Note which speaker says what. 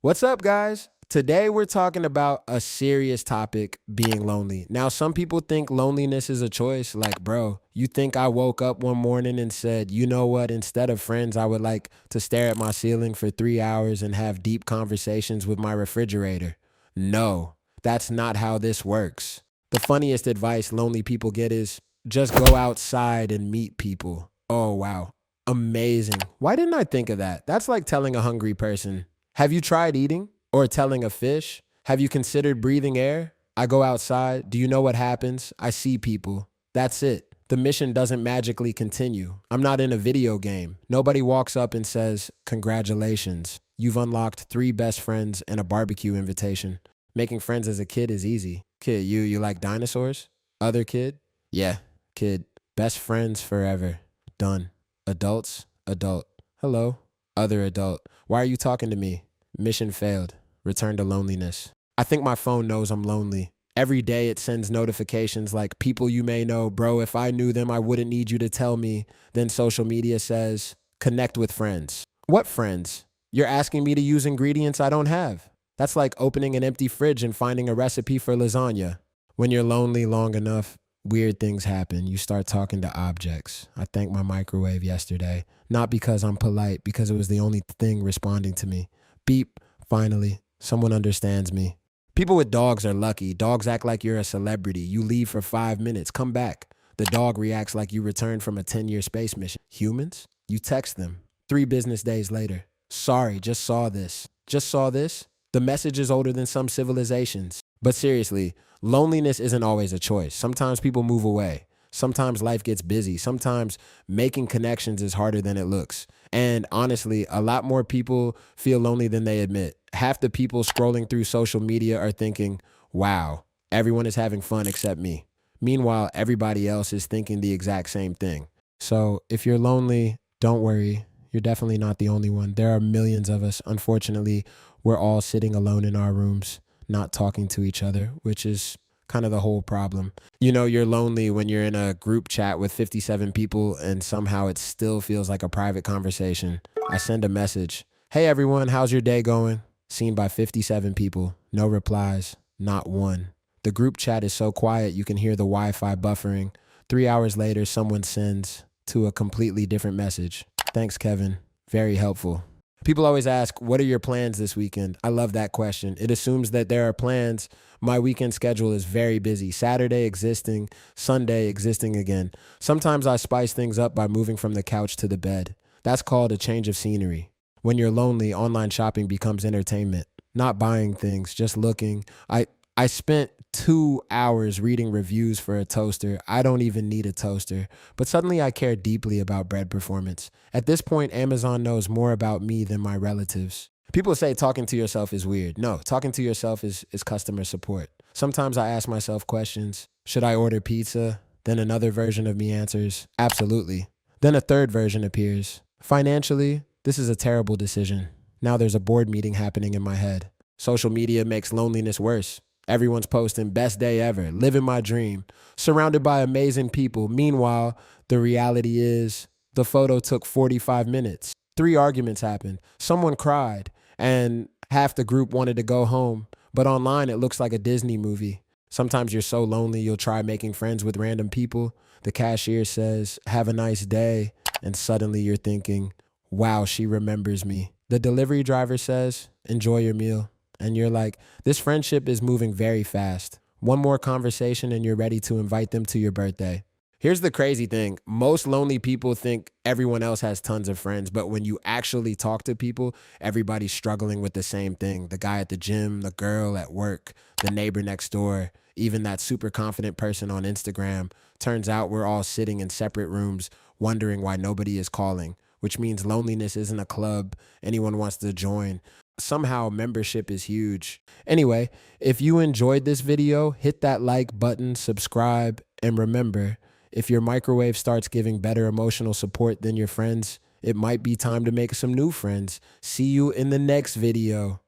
Speaker 1: What's up, guys? Today we're talking about a serious topic, being lonely. Now, some people think loneliness is a choice. Like, bro, you think I woke up one morning and said, you know what, instead of friends, I would like to stare at my ceiling for 3 hours and have deep conversations with my refrigerator? No, that's not how this works. The funniest advice lonely people get is just go outside and meet people. Oh, wow. Amazing. Why didn't I think of that? That's like telling a hungry person, have you tried eating? Or telling a fish, have you considered breathing air? I go outside. Do you know what happens? I see people. That's it. The mission doesn't magically continue. I'm not in a video game. Nobody walks up and says, congratulations. You've unlocked 3 best friends and a barbecue invitation. Making friends as a kid is easy. Kid, you like dinosaurs? Other kid? Yeah, kid. Best friends forever. Done. Adults? Adult. Hello. Other adult. Why are you talking to me? Mission failed. Return to loneliness. I think my phone knows I'm lonely. Every day it sends notifications like people you may know. Bro, if I knew them, I wouldn't need you to tell me. Then social media says, connect with friends. What friends? You're asking me to use ingredients I don't have. That's like opening an empty fridge and finding a recipe for lasagna. When you're lonely long enough, weird things happen. You start talking to objects. I thanked my microwave yesterday. Not because I'm polite, because it was the only thing responding to me. Beep, finally. Someone understands me. People with dogs are lucky. Dogs act like you're a celebrity. You leave for 5 minutes, come back. The dog reacts like you returned from a 10-year space mission. Humans? You text them. 3 business days later. Sorry, just saw this. Just saw this? The message is older than some civilizations. But seriously, loneliness isn't always a choice. Sometimes people move away. Sometimes life gets busy. Sometimes making connections is harder than it looks. And honestly, a lot more people feel lonely than they admit. Half the people scrolling through social media are thinking, wow, everyone is having fun except me. Meanwhile, everybody else is thinking the exact same thing. So if you're lonely, don't worry. You're definitely not the only one. There are millions of us. Unfortunately, we're all sitting alone in our rooms, not talking to each other, which is kind of the whole problem. You know, you're lonely when you're in a group chat with 57 people and somehow it still feels like a private conversation. I send a message. Hey everyone, how's your day going? Seen by 57 people. No replies. Not one. The group chat is so quiet you can hear the Wi-Fi buffering. 3 hours later, someone sends to a completely different message. Thanks, Kevin. Very helpful. People always ask, what are your plans this weekend? I love that question. It assumes that there are plans. My weekend schedule is very busy. Saturday existing, Sunday existing again. Sometimes I spice things up by moving from the couch to the bed. That's called a change of scenery. When you're lonely, online shopping becomes entertainment. Not buying things, just looking. I spent 2 hours reading reviews for a toaster. I don't even need a toaster. But suddenly I care deeply about bread performance. At this point, Amazon knows more about me than my relatives. People say talking to yourself is weird. No, talking to yourself is customer support. Sometimes I ask myself questions. Should I order pizza? Then another version of me answers, absolutely. Then a third version appears. Financially, this is a terrible decision. Now there's a board meeting happening in my head. Social media makes loneliness worse. Everyone's posting best day ever, living my dream, surrounded by amazing people. Meanwhile, the reality is the photo took 45 minutes. 3 arguments happened. Someone cried and half the group wanted to go home. But online, it looks like a Disney movie. Sometimes you're so lonely, you'll try making friends with random people. The cashier says, have a nice day. And suddenly you're thinking, wow, she remembers me. The delivery driver says, enjoy your meal. And you're like, this friendship is moving very fast. One more conversation and you're ready to invite them to your birthday. Here's the crazy thing. Most lonely people think everyone else has tons of friends, but when you actually talk to people, everybody's struggling with the same thing. The guy at the gym, the girl at work, the neighbor next door, even that super confident person on Instagram. Turns out we're all sitting in separate rooms wondering why nobody is calling, which means loneliness isn't a club anyone wants to join. Somehow membership is huge. Anyway, if you enjoyed this video, hit that like button, subscribe, and remember, if your microwave starts giving better emotional support than your friends, it might be time to make some new friends. See you in the next video.